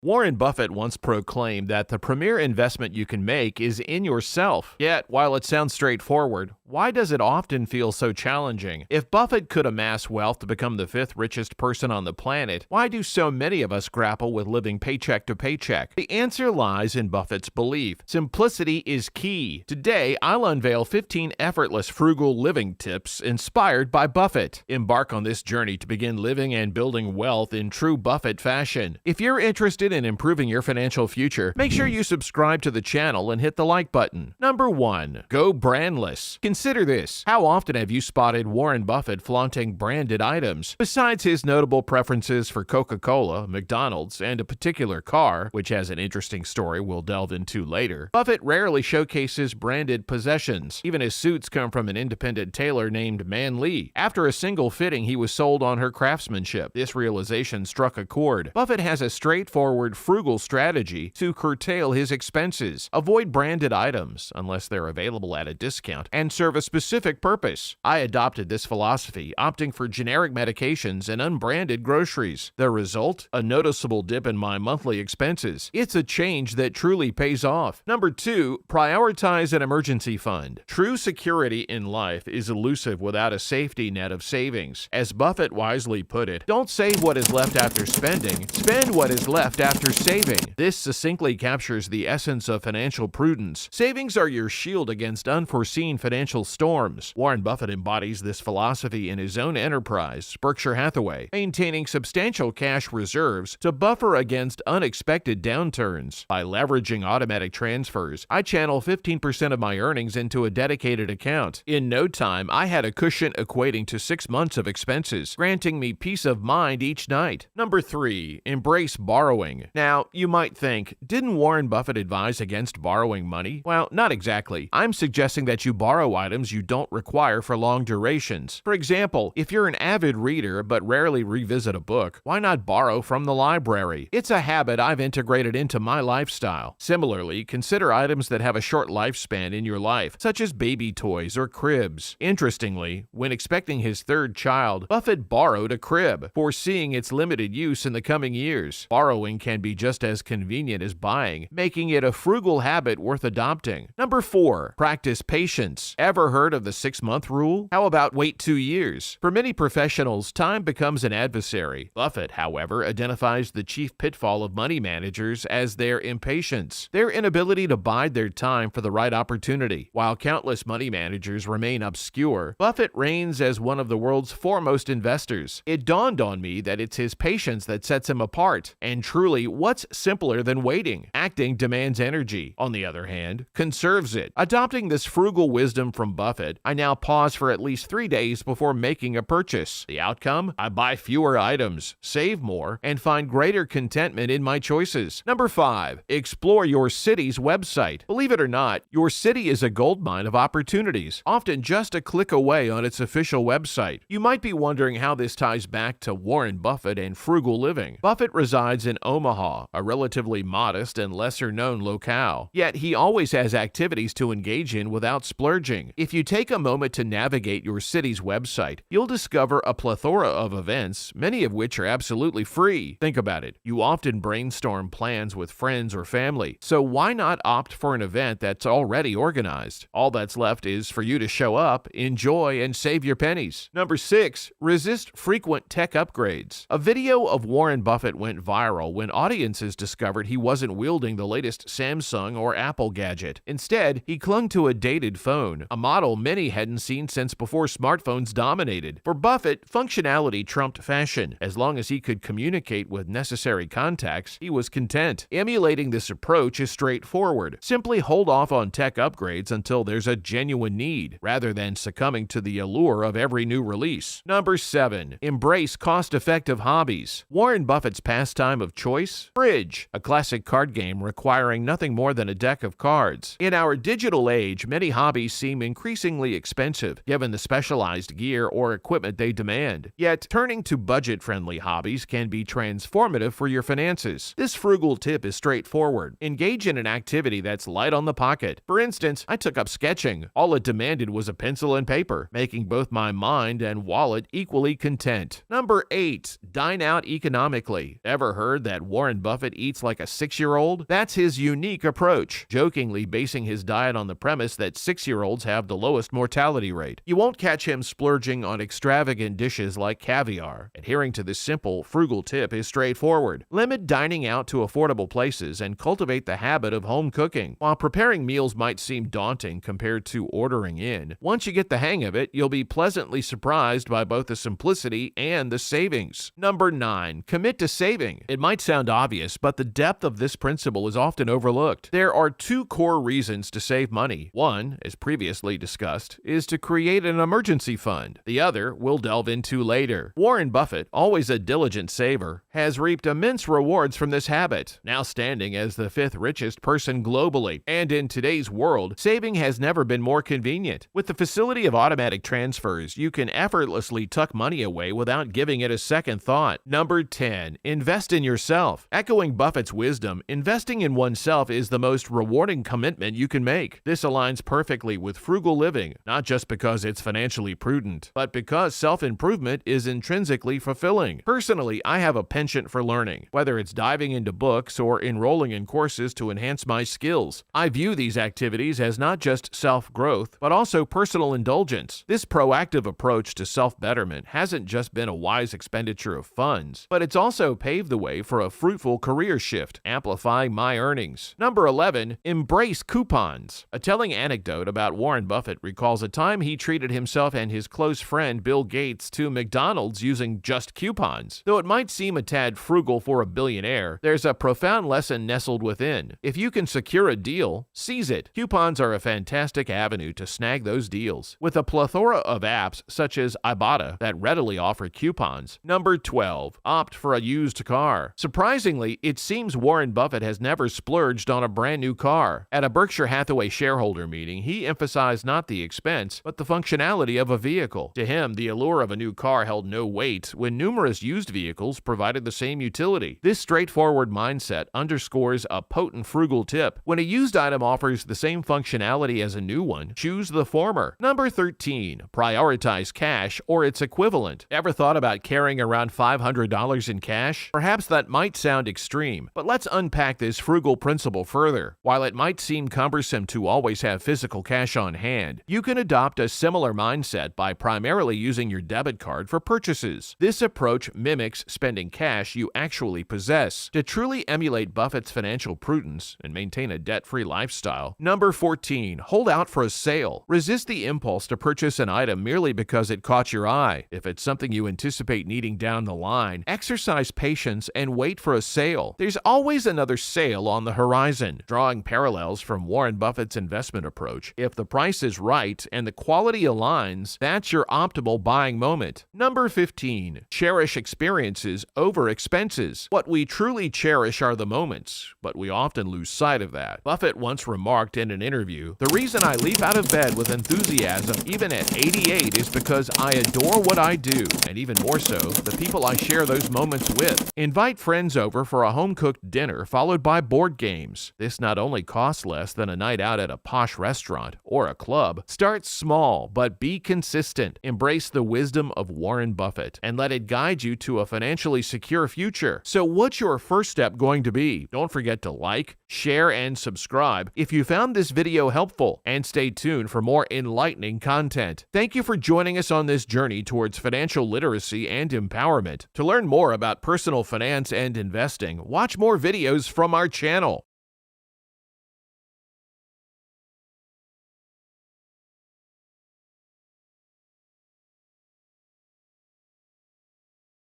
Warren Buffett once proclaimed that the premier investment you can make is in yourself. Yet, while it sounds straightforward, why does it often feel so challenging? If Buffett could amass wealth to become the fifth richest person on the planet, why do so many of us grapple with living paycheck to paycheck? The answer lies in Buffett's belief. Simplicity is key. Today, I'll unveil 15 effortless frugal living tips inspired by Buffett. Embark on this journey to begin living and building wealth in true Buffett fashion. If you're interested in improving your financial future, make sure you subscribe to the channel and hit the like button. Number 1. Go brandless. Consider this. How often have you spotted Warren Buffett flaunting branded items? Besides his notable preferences for Coca-Cola, McDonald's, and a particular car, which has an interesting story we'll delve into later, Buffett rarely showcases branded possessions. Even his suits come from an independent tailor named Man Lee. After a single fitting, he was sold on her craftsmanship. This realization struck a chord. Buffett has a straightforward, frugal strategy to curtail his expenses. Avoid branded items, unless they're available at a discount, and serve a specific purpose. I adopted this philosophy, opting for generic medications and unbranded groceries. The result? A noticeable dip in my monthly expenses. It's a change that truly pays off. Number 2, prioritize an emergency fund. True security in life is elusive without a safety net of savings. As Buffett wisely put it, don't save what is left after spending, spend what is left after saving. This succinctly captures the essence of financial prudence. Savings are your shield against unforeseen financial storms. Warren Buffett embodies this philosophy in his own enterprise, Berkshire Hathaway, maintaining substantial cash reserves to buffer against unexpected downturns. By leveraging automatic transfers, I channel 15% of my earnings into a dedicated account. In no time, I had a cushion equating to 6 months of expenses, granting me peace of mind each night. Number 3, embrace borrowing. Now, you might think, didn't Warren Buffett advise against borrowing money? Well, not exactly. I'm suggesting that you borrow items you don't require for long durations. For example, if you're an avid reader but rarely revisit a book, why not borrow from the library? It's a habit I've integrated into my lifestyle. Similarly, consider items that have a short lifespan in your life, such as baby toys or cribs. Interestingly, when expecting his third child, Buffett borrowed a crib, foreseeing its limited use in the coming years. Borrowing can be just as convenient as buying, making it a frugal habit worth adopting. Number 4, practice patience. Ever heard of the 6-month rule? How about wait 2 years? For many professionals, time becomes an adversary. Buffett, however, identifies the chief pitfall of money managers as their impatience, their inability to bide their time for the right opportunity. While countless money managers remain obscure, Buffett reigns as one of the world's foremost investors. It dawned on me that it's his patience that sets him apart. And truly, what's simpler than waiting? Acting demands energy. On the other hand, conserves it. Adopting this frugal wisdom from Buffett, I now pause for at least 3 days before making a purchase. The outcome? I buy fewer items, save more, and find greater contentment in my choices. Number 5, explore your city's website. Believe it or not, your city is a goldmine of opportunities, often just a click away on its official website. You might be wondering how this ties back to Warren Buffett and frugal living. Buffett resides in Omaha, a relatively modest and lesser-known locale. Yet he always has activities to engage in without splurging. If you take a moment to navigate your city's website, you'll discover a plethora of events, many of which are absolutely free. Think about it. You often brainstorm plans with friends or family, so why not opt for an event that's already organized? All that's left is for you to show up, enjoy, and save your pennies. Number 6, resist frequent tech upgrades. A video of Warren Buffett went viral when audiences discovered he wasn't wielding the latest Samsung or Apple gadget. Instead, he clung to a dated phone, a model many hadn't seen since before smartphones dominated. For Buffett, functionality trumped fashion. As long as he could communicate with necessary contacts, he was content. Emulating this approach is straightforward. Simply hold off on tech upgrades until there's a genuine need, rather than succumbing to the allure of every new release. Number 7, embrace cost-effective hobbies. Warren Buffett's pastime of choice? Bridge, a classic card game requiring nothing more than a deck of cards. In our digital age, many hobbies seem increasingly expensive, given the specialized gear or equipment they demand. Yet, turning to budget-friendly hobbies can be transformative for your finances. This frugal tip is straightforward. Engage in an activity that's light on the pocket. For instance, I took up sketching. All it demanded was a pencil and paper, making both my mind and wallet equally content. Number 8, dine out economically. Ever heard that Warren Buffett eats like a 6-year-old? That's his unique approach, jokingly basing his diet on the premise that 6-year-olds have the lowest mortality rate. You won't catch him splurging on extravagant dishes like caviar. Adhering to this simple, frugal tip is straightforward. Limit dining out to affordable places and cultivate the habit of home cooking. While preparing meals might seem daunting compared to ordering in, once you get the hang of it, you'll be pleasantly surprised by both the simplicity and the savings. Number 9. Commit to saving. It might sound obvious, but the depth of this principle is often overlooked. There are 2 core reasons to save money. One, as previously discussed, is to create an emergency fund. The other we'll delve into later. Warren Buffett, always a diligent saver, has reaped immense rewards from this habit, now standing as the 5th richest person globally. And in today's world, saving has never been more convenient. With the facility of automatic transfers, you can effortlessly tuck money away without giving it a second thought. Number 10. Invest in yourself. Echoing Buffett's wisdom, investing in oneself is the most rewarding commitment you can make. This aligns perfectly with frugal living, not just because it's financially prudent, but because self-improvement is intrinsically fulfilling. Personally, I have a penchant for learning, whether it's diving into books or enrolling in courses to enhance my skills. I view these activities as not just self-growth, but also personal indulgence. This proactive approach to self-betterment hasn't just been a wise expenditure of funds, but it's also paved the way for a fruitful career shift, amplifying my earnings. Number 11. Embrace coupons. A telling anecdote about Warren Buffett recalls a time he treated himself and his close friend Bill Gates to McDonald's using just coupons. Though it might seem a tad frugal for a billionaire, there's a profound lesson nestled within. If you can secure a deal, seize it. Coupons are a fantastic avenue to snag those deals, with a plethora of apps such as Ibotta that readily offer coupons. Number 12. Opt for a used car. Surprisingly, it seems Warren Buffett has never splurged on a brand new car. At a Berkshire Hathaway shareholder meeting, he emphasized not the expense, but the functionality of a vehicle. To him, the allure of a new car held no weight when numerous used vehicles provided the same utility. This straightforward mindset underscores a potent frugal tip. When a used item offers the same functionality as a new one, choose the former. Number 13. Prioritize cash or its equivalent. Ever thought about carrying around $500 in cash? Perhaps that might sound extreme, but let's unpack this frugal principle further. While it might seem cumbersome to always have physical cash on hand, you can adopt a similar mindset by primarily using your debit card for purchases. This approach mimics spending cash you actually possess. To truly emulate Buffett's financial prudence and maintain a debt-free lifestyle. Number 14. Hold out for a sale. Resist the impulse to purchase an item merely because it caught your eye. If it's something you anticipate needing down the line, exercise patience and wait for a sale. There's always another sale on the horizon. Drawing parallels from Warren Buffett's investment approach, if the price is right and the quality aligns, that's your optimal buying moment. Number 15. Cherish experiences over expenses. What we truly cherish are the moments, but we often lose sight of that. Buffett once remarked in an interview, "The reason I leap out of bed with enthusiasm even at 88 is because I adore what I do, and even more so, the people I share those moments with." Invite friends over for a home-cooked dinner followed by board games. This not only costs less than a night out at a posh restaurant or a club. Start small, but be consistent. Embrace the wisdom of Warren Buffett and let it guide you to a financially secure future. So what's your first step going to be? Don't forget to like, share, and subscribe if you found this video helpful, and stay tuned for more enlightening content. Thank you for joining us on this journey towards financial literacy and empowerment. To learn more about personal finance and investing, watch more videos from our channel.